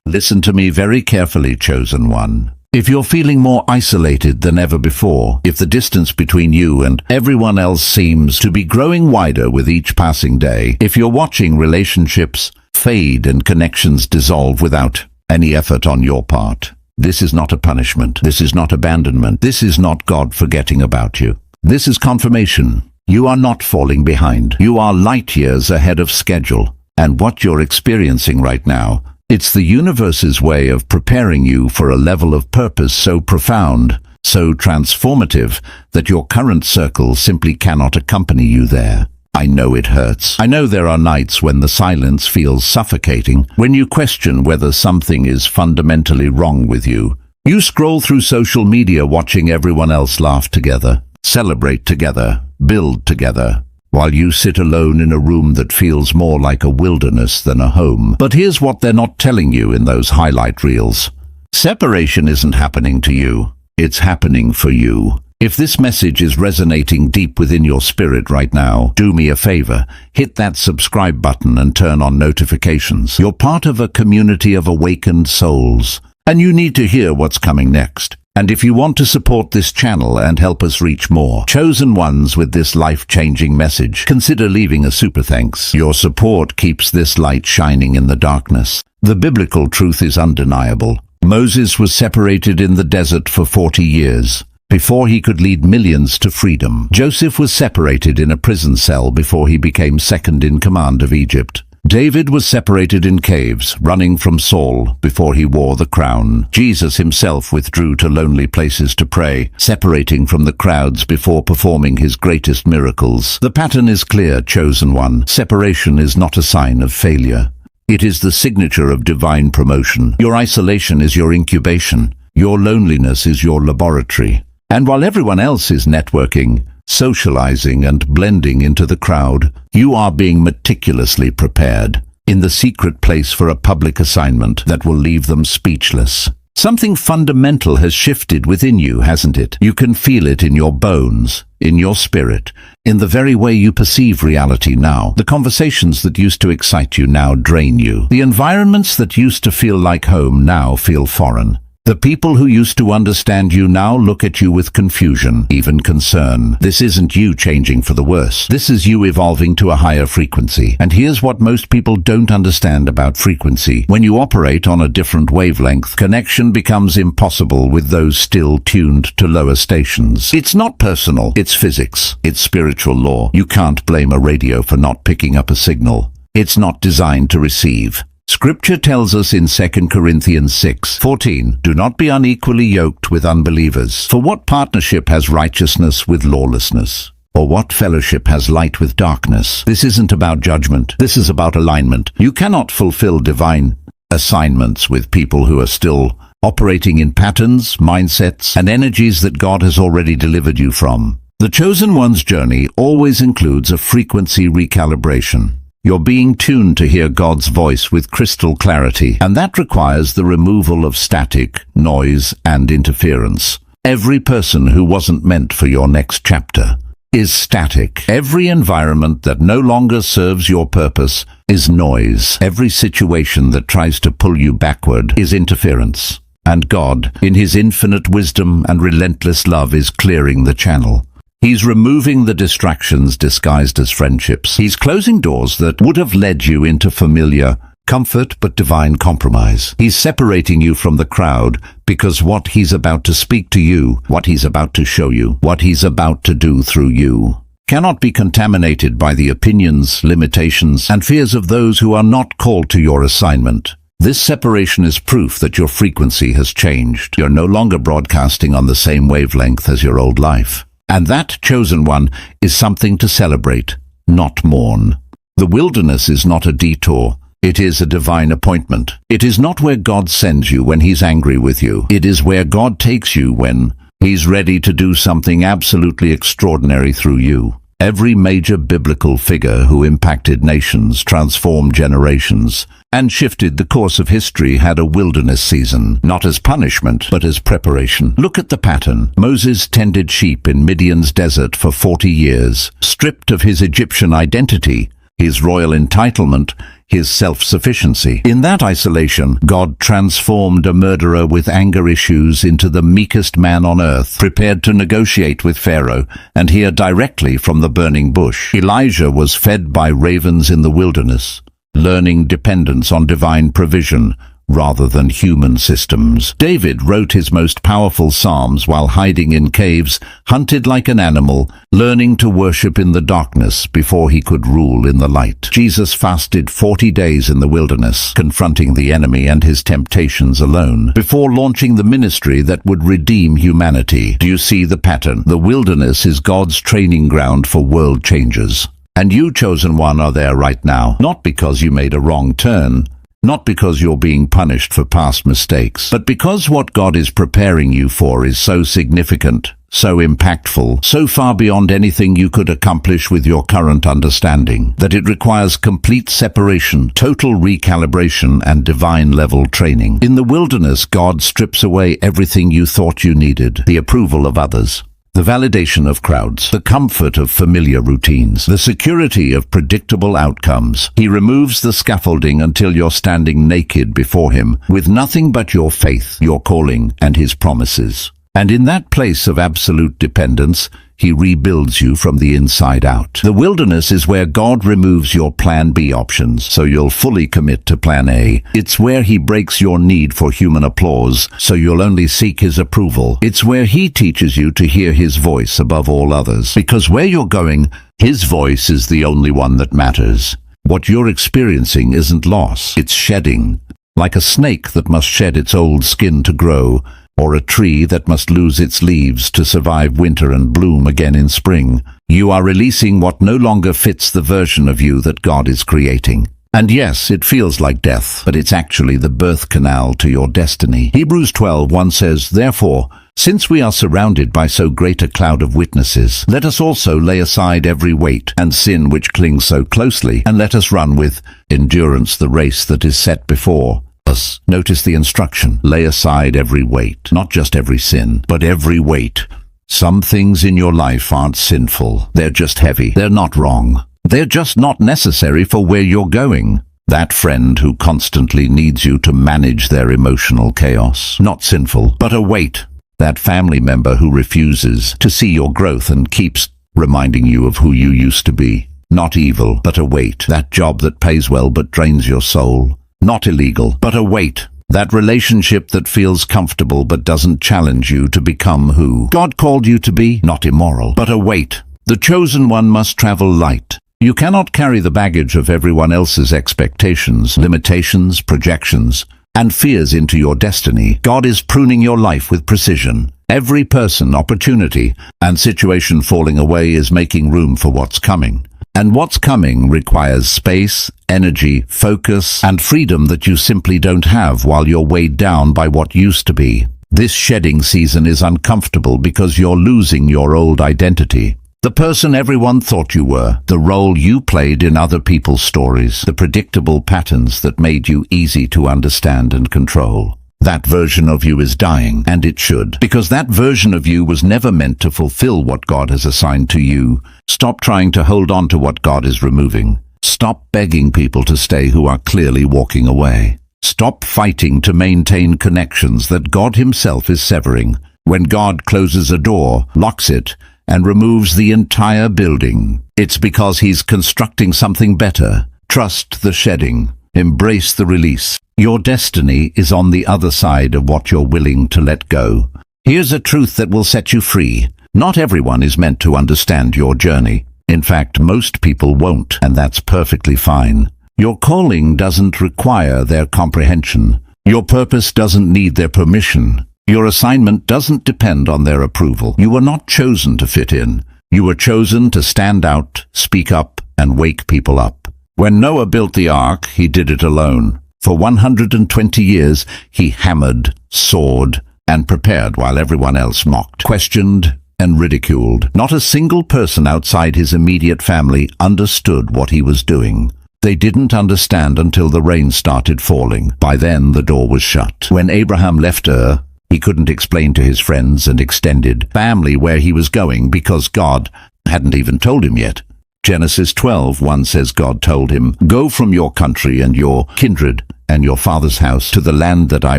Listen to me very carefully, chosen one. If you're feeling more isolated than ever before, if the distance between you and everyone else seems to be growing wider with each passing day, if you're watching relationships fade and connections dissolve without any effort on your part, this is not a punishment. This is not abandonment. This is not God forgetting about you. This is confirmation. You are not falling behind. You are light years ahead of schedule. And what you're experiencing right now, it's the universe's way of preparing you for a level of purpose so profound, so transformative, that your current circle simply cannot accompany you there. I know it hurts. I know there are nights when the silence feels suffocating, when you question whether something is fundamentally wrong with you. You scroll through social media watching everyone else laugh together, celebrate together, build together, while you sit alone in a room that feels more like a wilderness than a home. But here's what they're not telling you in those highlight reels. Separation isn't happening to you. It's happening for you. If this message is resonating deep within your spirit right now, do me a favor. Hit that subscribe button and turn on notifications. You're part of a community of awakened souls, and you need to hear what's coming next. And if you want to support this channel and help us reach more chosen ones with this life-changing message, consider leaving a super thanks. Your support keeps this light shining in the darkness. The biblical truth is undeniable. Moses was separated in the desert for 40 years before he could lead millions to freedom. Joseph was separated in a prison cell before he became second in command of Egypt. David was separated in caves, running from Saul, before he wore the crown. Jesus himself withdrew to lonely places to pray, separating from the crowds before performing his greatest miracles. The pattern is clear, chosen one. Separation is not a sign of failure. It is the signature of divine promotion. Your isolation is your incubation. Your loneliness is your laboratory. And while everyone else is networking, socializing and blending into the crowd, you are being meticulously prepared in the secret place for a public assignment that will leave them speechless. Something fundamental has shifted within you, hasn't it? You can feel it in your bones, in your spirit, in the very way you perceive reality now. The conversations that used to excite you now drain you. The environments that used to feel like home now feel foreign. The people who used to understand you now look at you with confusion, even concern. This isn't you changing for the worse. This is you evolving to a higher frequency. And here's what most people don't understand about frequency. When you operate on a different wavelength, connection becomes impossible with those still tuned to lower stations. It's not personal. It's physics. It's spiritual law. You can't blame a radio for not picking up a signal. It's not designed to receive. Scripture tells us in 2 Corinthians 6:14, "Do not be unequally yoked with unbelievers. For what partnership has righteousness with lawlessness? Or what fellowship has light with darkness?" This isn't about judgment. This is about alignment. You cannot fulfill divine assignments with people who are still operating in patterns, mindsets, and energies that God has already delivered you from. The chosen one's journey always includes a frequency recalibration. You're being tuned to hear God's voice with crystal clarity, and that requires the removal of static, noise, and interference. Every person who wasn't meant for your next chapter is static. Every environment that no longer serves your purpose is noise. Every situation that tries to pull you backward is interference. And God, in His infinite wisdom and relentless love, is clearing the channel. He's removing the distractions disguised as friendships. He's closing doors that would have led you into familiar comfort but divine compromise. He's separating you from the crowd because what He's about to speak to you, what He's about to show you, what He's about to do through you, cannot be contaminated by the opinions, limitations, and fears of those who are not called to your assignment. This separation is proof that your frequency has changed. You're no longer broadcasting on the same wavelength as your old life. And that, chosen one, is something to celebrate, not mourn. The wilderness is not a detour. It is a divine appointment. It is not where God sends you when He's angry with you. It is where God takes you when He's ready to do something absolutely extraordinary through you. Every major biblical figure who impacted nations, transformed generations, and shifted the course of history had a wilderness season, not as punishment, but as preparation. Look at the pattern. Moses tended sheep in Midian's desert for 40 years. Stripped of his Egyptian identity, his royal entitlement, his self-sufficiency. In that isolation, God transformed a murderer with anger issues into the meekest man on earth, prepared to negotiate with Pharaoh and hear directly from the burning bush. Elijah was fed by ravens in the wilderness, learning dependence on divine provision rather than human systems. David wrote his most powerful psalms while hiding in caves, hunted like an animal, learning to worship in the darkness before he could rule in the light. Jesus fasted 40 days in the wilderness, confronting the enemy and his temptations alone, before launching the ministry that would redeem humanity. Do you see the pattern? The wilderness is God's training ground for world changers. And you, chosen one, are there right now, not because you made a wrong turn, not because you're being punished for past mistakes, but because what God is preparing you for is so significant, so impactful, so far beyond anything you could accomplish with your current understanding, that it requires complete separation, total recalibration, and divine-level training. In the wilderness, God strips away everything you thought you needed: the approval of others, the validation of crowds, the comfort of familiar routines, the security of predictable outcomes. He removes the scaffolding until you're standing naked before him, with nothing but your faith, your calling, and his promises. And in that place of absolute dependence, he rebuilds you from the inside out. The wilderness is where God removes your plan B options, so you'll fully commit to plan A. It's where he breaks your need for human applause, so you'll only seek his approval. It's where he teaches you to hear his voice above all others. Because where you're going, his voice is the only one that matters. What you're experiencing isn't loss, it's shedding. Like a snake that must shed its old skin to grow, or a tree that must lose its leaves to survive winter and bloom again in spring. You are releasing what no longer fits the version of you that God is creating. And yes, it feels like death, but it's actually the birth canal to your destiny. Hebrews 12:1 says, "Therefore, since we are surrounded by so great a cloud of witnesses, let us also lay aside every weight and sin which clings so closely, and let us run with endurance the race that is set before us." Notice the instruction: lay aside every weight, not just every sin, but every weight. Some things in your life aren't sinful. They're just heavy. They're not wrong. They're just not necessary for where you're going. That friend who constantly needs you to manage their emotional chaos, not sinful, but a weight. That family member who refuses to see your growth and keeps reminding you of who you used to be, not evil, but a weight. That job that pays well but drains your soul, not illegal, but a weight. That relationship that feels comfortable but doesn't challenge you to become who God called you to be, not immoral, but a weight. The chosen one must travel light. You cannot carry the baggage of everyone else's expectations, limitations, projections, and fears into your destiny. God is pruning your life with precision. Every person, opportunity, and situation falling away is making room for what's coming. And what's coming requires space, energy, focus, and freedom that you simply don't have while you're weighed down by what used to be. This shedding season is uncomfortable because you're losing your old identity. The person everyone thought you were, the role you played in other people's stories, the predictable patterns that made you easy to understand and control. That version of you is dying, and it should, because that version of you was never meant to fulfill what God has assigned to you. Stop trying to hold on to what God is removing. Stop begging people to stay who are clearly walking away. Stop fighting to maintain connections that God himself is severing. When God closes a door, locks it, and removes the entire building, it's because he's constructing something better. Trust the shedding. Embrace the release. Your destiny is on the other side of what you're willing to let go. Here's a truth that will set you free. Not everyone is meant to understand your journey. In fact, most people won't, and that's perfectly fine. Your calling doesn't require their comprehension. Your purpose doesn't need their permission. Your assignment doesn't depend on their approval. You were not chosen to fit in. You were chosen to stand out, speak up, and wake people up. When Noah built the ark, he did it alone. For 120 years, he hammered, sawed, and prepared while everyone else mocked, questioned, and ridiculed. Not a single person outside his immediate family understood what he was doing. They didn't understand until the rain started falling. By then, the door was shut. When Abraham left Ur, he couldn't explain to his friends and extended family where he was going because God hadn't even told him yet. Genesis 12:1 says God told him, "Go from your country and your kindred and your father's house to the land that I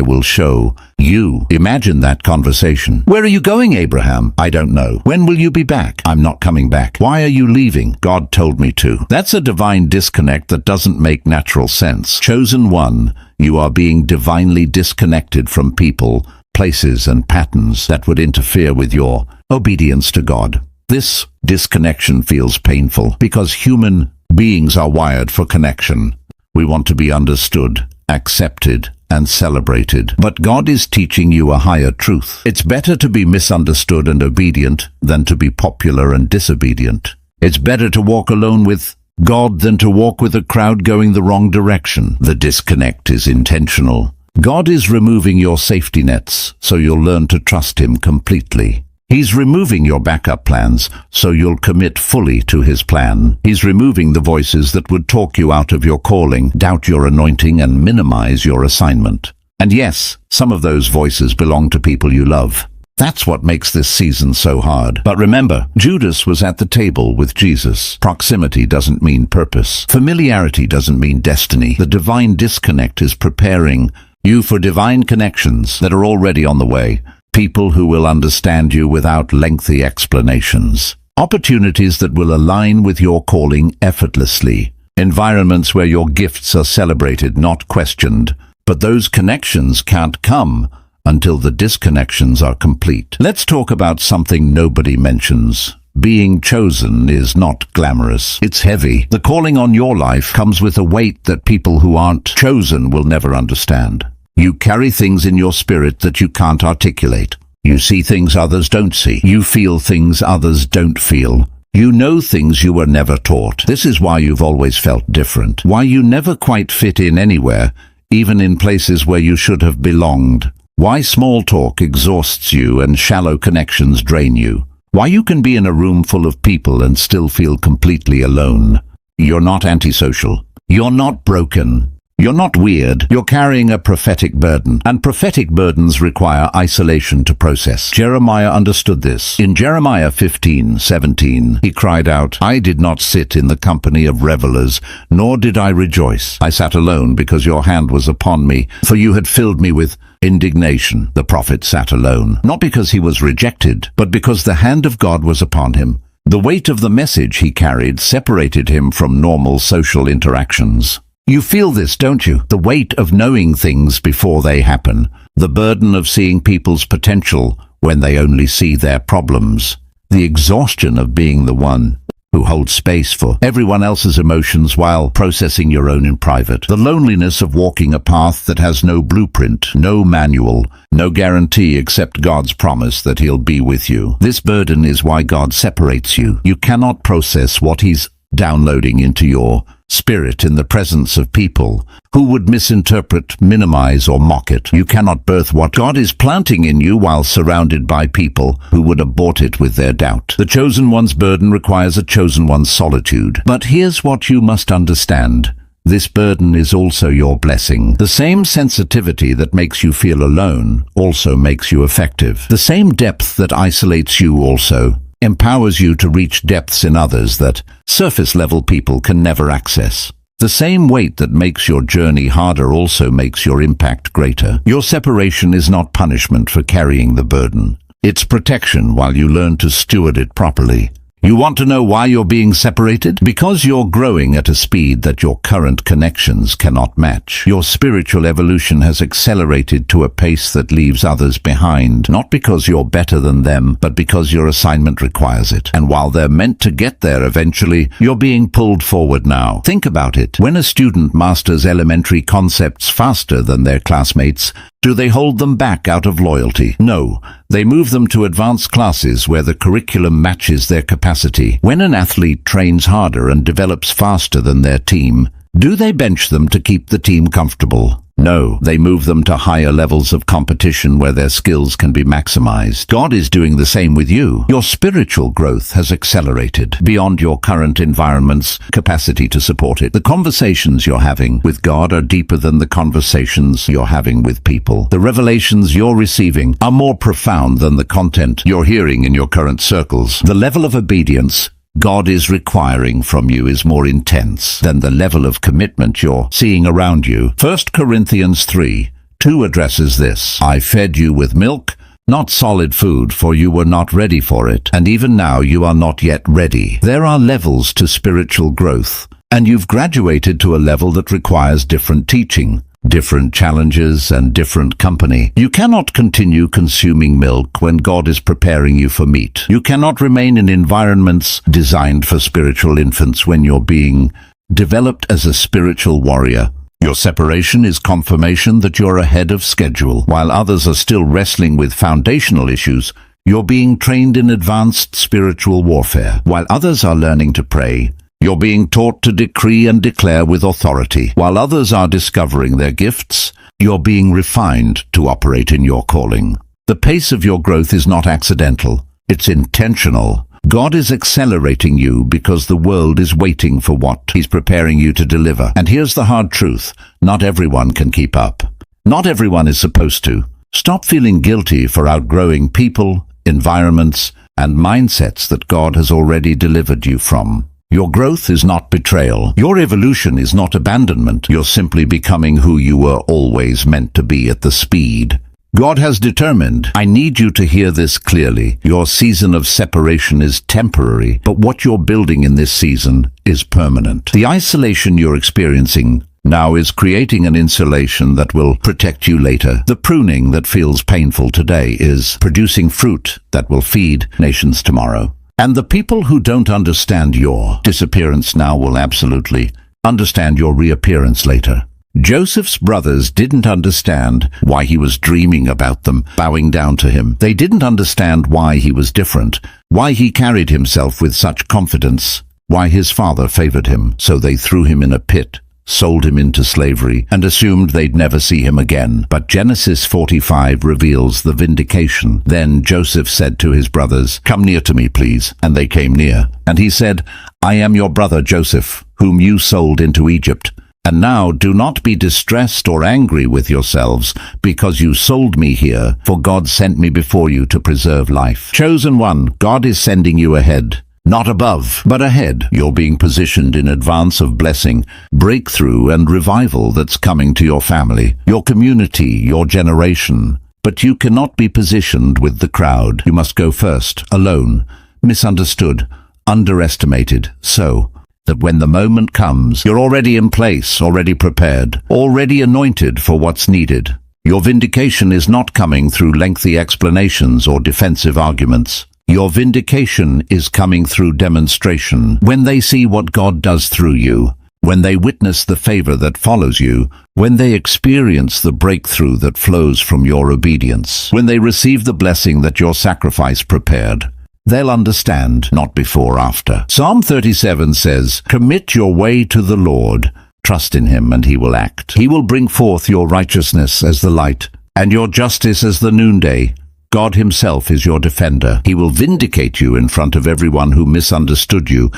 will show you." Imagine that conversation. "Where are you going, Abraham?" "I don't know." "When will you be back?" "I'm not coming back." "Why are you leaving?" "God told me to." That's a divine disconnect that doesn't make natural sense. Chosen one, you are being divinely disconnected from people, places, and patterns that would interfere with your obedience to God. This disconnection feels painful because human beings are wired for connection. We want to be understood, accepted, and celebrated. But God is teaching you a higher truth. It's better to be misunderstood and obedient than to be popular and disobedient. It's better to walk alone with God than to walk with a crowd going the wrong direction. The disconnect is intentional. God is removing your safety nets so you'll learn to trust Him completely. He's removing your backup plans so you'll commit fully to His plan. He's removing the voices that would talk you out of your calling, doubt your anointing, and minimize your assignment. And yes, some of those voices belong to people you love. That's what makes this season so hard. But remember, Judas was at the table with Jesus. Proximity doesn't mean purpose. Familiarity doesn't mean destiny. The divine disconnect is preparing you for divine connections that are already on the way. People who will understand you without lengthy explanations. Opportunities that will align with your calling effortlessly. Environments where your gifts are celebrated, not questioned. But those connections can't come until the disconnections are complete. Let's talk about something nobody mentions. Being chosen is not glamorous. It's heavy. The calling on your life comes with a weight that people who aren't chosen will never understand. You carry things in your spirit that you can't articulate. You see things others don't see. You feel things others don't feel. You know things you were never taught. This is why you've always felt different. Why you never quite fit in anywhere, even in places where you should have belonged. Why small talk exhausts you and shallow connections drain you. Why you can be in a room full of people and still feel completely alone. You're not antisocial. You're not broken. You're not weird. You're carrying a prophetic burden, and prophetic burdens require isolation to process. Jeremiah understood this. In Jeremiah 15:17, he cried out, "I did not sit in the company of revelers, nor did I rejoice. I sat alone because your hand was upon me, for you had filled me with indignation." The prophet sat alone, not because he was rejected, but because the hand of God was upon him. The weight of the message he carried separated him from normal social interactions. You feel this, don't you? The weight of knowing things before they happen. The burden of seeing people's potential when they only see their problems. The exhaustion of being the one who holds space for everyone else's emotions while processing your own in private. The loneliness of walking a path that has no blueprint, no manual, no guarantee except God's promise that He'll be with you. This burden is why God separates you. You cannot process what He's downloading into your spirit in the presence of people who would misinterpret, minimize, or mock it. You cannot birth what God is planting in you while surrounded by people who would abort it with their doubt. The chosen one's burden requires a chosen one's solitude. But here's what you must understand. This burden is also your blessing. The same sensitivity that makes you feel alone also makes you effective. The same depth that isolates you also empowers you to reach depths in others that surface-level people can never access. The same weight that makes your journey harder also makes your impact greater. Your separation is not punishment for carrying the burden. It's protection while you learn to steward it properly. You want to know why you're being separated? Because you're growing at a speed that your current connections cannot match. Your spiritual evolution has accelerated to a pace that leaves others behind, not because you're better than them, but because your assignment requires it. And while they're meant to get there eventually, you're being pulled forward now. Think about it. When a student masters elementary concepts faster than their classmates, do they hold them back out of loyalty? No. They move them to advanced classes where the curriculum matches their capacity. When an athlete trains harder and develops faster than their team, do they bench them to keep the team comfortable? No, they move them to higher levels of competition where their skills can be maximized. God is doing the same with you. Your spiritual growth has accelerated beyond your current environment's capacity to support it. The conversations you're having with God are deeper than the conversations you're having with people. The revelations you're receiving are more profound than the content you're hearing in your current circles. The level of obedience God is requiring from you is more intense than the level of commitment you're seeing around you. 1 Corinthians 3:2 addresses this. I fed you with milk, not solid food, for you were not ready for it, and even now you are not yet ready. There are levels to spiritual growth, and you've graduated to a level that requires different teaching, different challenges, and different company. You cannot continue consuming milk when God is preparing you for meat. You cannot remain in environments designed for spiritual infants when you're being developed as a spiritual warrior. Your separation is confirmation that you're ahead of schedule. While others are still wrestling with foundational issues, you're being trained in advanced spiritual warfare. While others are learning to pray, you're being taught to decree and declare with authority. While others are discovering their gifts, you're being refined to operate in your calling. The pace of your growth is not accidental, it's intentional. God is accelerating you because the world is waiting for what He's preparing you to deliver. And here's the hard truth: not everyone can keep up. Not everyone is supposed to. Stop feeling guilty for outgrowing people, environments, and mindsets that God has already delivered you from. Your growth is not betrayal. Your evolution is not abandonment. You're simply becoming who you were always meant to be at the speed God has determined. I need you to hear this clearly. Your season of separation is temporary, but what you're building in this season is permanent. The isolation you're experiencing now is creating an insulation that will protect you later. The pruning that feels painful today is producing fruit that will feed nations tomorrow. And the people who don't understand your disappearance now will absolutely understand your reappearance later. Joseph's brothers didn't understand why he was dreaming about them bowing down to him. They didn't understand why he was different, why he carried himself with such confidence, why his father favored him. So they threw him in a pit, sold him into slavery, and assumed they'd never see him again. But Genesis 45 reveals the vindication. Then Joseph said to his brothers, "Come near to me, please." And they came near. And he said, "I am your brother Joseph, whom you sold into Egypt. And now do not be distressed or angry with yourselves, because you sold me here, for God sent me before you to preserve life." Chosen one, God is sending you ahead. Not above, but ahead. You're being positioned in advance of blessing, breakthrough, and revival that's coming to your family, your community, your generation. But you cannot be positioned with the crowd. You must go first, alone, misunderstood, underestimated, so that when the moment comes, you're already in place, already prepared, already anointed for what's needed. Your vindication is not coming through lengthy explanations or defensive arguments. Your vindication is coming through demonstration. When they see what God does through you, when they witness the favor that follows you, when they experience the breakthrough that flows from your obedience, when they receive the blessing that your sacrifice prepared, they'll understand, not before, after. Psalm 37 says, "Commit your way to the Lord. Trust in Him, and He will act. He will bring forth your righteousness as the light, and your justice as the noonday. God Himself is your defender. He will vindicate you in front of everyone who misunderstood you,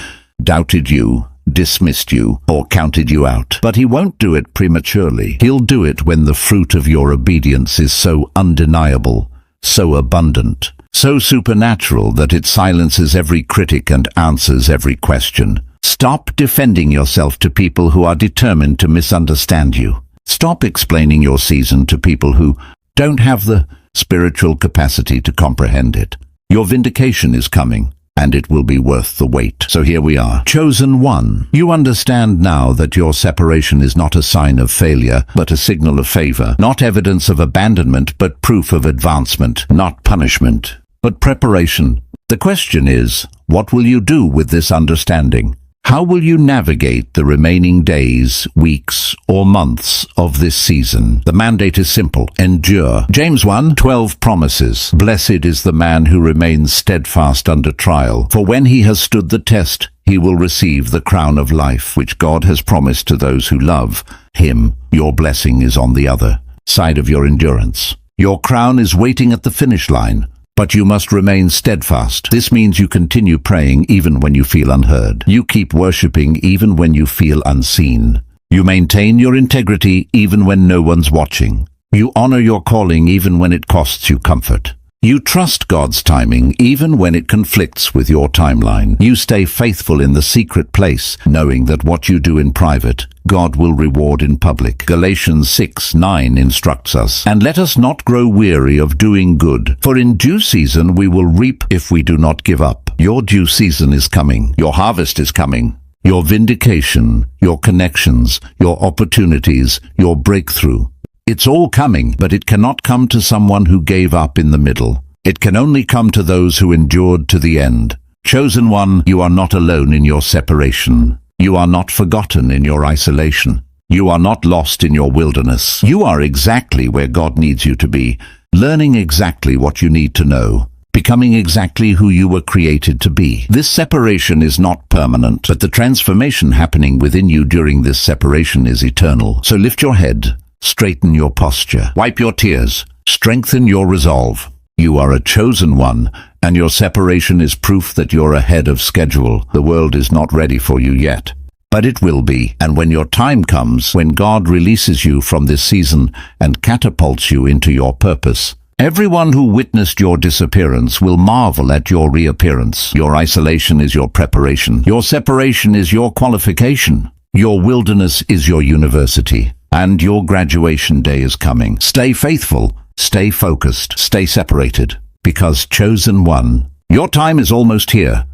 doubted you, dismissed you, or counted you out. But He won't do it prematurely. He'll do it when the fruit of your obedience is so undeniable, so abundant, so supernatural that it silences every critic and answers every question. Stop defending yourself to people who are determined to misunderstand you. Stop explaining your season to people who don't have the spiritual capacity to comprehend it. Your vindication is coming, and it will be worth the wait. So here we are. Chosen one. You understand now that your separation is not a sign of failure, but a signal of favor. Not evidence of abandonment, but proof of advancement. Not punishment, but preparation. The question is, what will you do with this understanding? How will you navigate the remaining days, weeks, or months of this season? The mandate is simple: endure. James 1:12 promises, "Blessed is the man who remains steadfast under trial, for when he has stood the test, he will receive the crown of life, which God has promised to those who love Him." Your blessing is on the other side of your endurance. Your crown is waiting at the finish line. But you must remain steadfast. This means you continue praying even when you feel unheard. You keep worshiping even when you feel unseen. You maintain your integrity even when no one's watching. You honor your calling even when it costs you comfort. You trust God's timing even when it conflicts with your timeline. You stay faithful in the secret place, knowing that what you do in private, God will reward in public. Galatians 6:9 instructs us, "And let us not grow weary of doing good, for in due season we will reap if we do not give up." Your due season is coming. Your harvest is coming. Your vindication, your connections, your opportunities, your breakthrough. It's all coming, but it cannot come to someone who gave up in the middle. It can only come to those who endured to the end. Chosen one, you are not alone in your separation. You are not forgotten in your isolation. You are not lost in your wilderness. You are exactly where God needs you to be, learning exactly what you need to know, becoming exactly who you were created to be. This separation is not permanent, but the transformation happening within you during this separation is eternal. So lift your head. Straighten your posture. Wipe your tears. Strengthen your resolve. You are a chosen one, and your separation is proof that you're ahead of schedule. The world is not ready for you yet, but it will be. And when your time comes, when God releases you from this season and catapults you into your purpose, everyone who witnessed your disappearance will marvel at your reappearance. Your isolation is your preparation. Your separation is your qualification. Your wilderness is your university. And your graduation day is coming. Stay faithful, stay focused, stay separated, because chosen one, your time is almost here.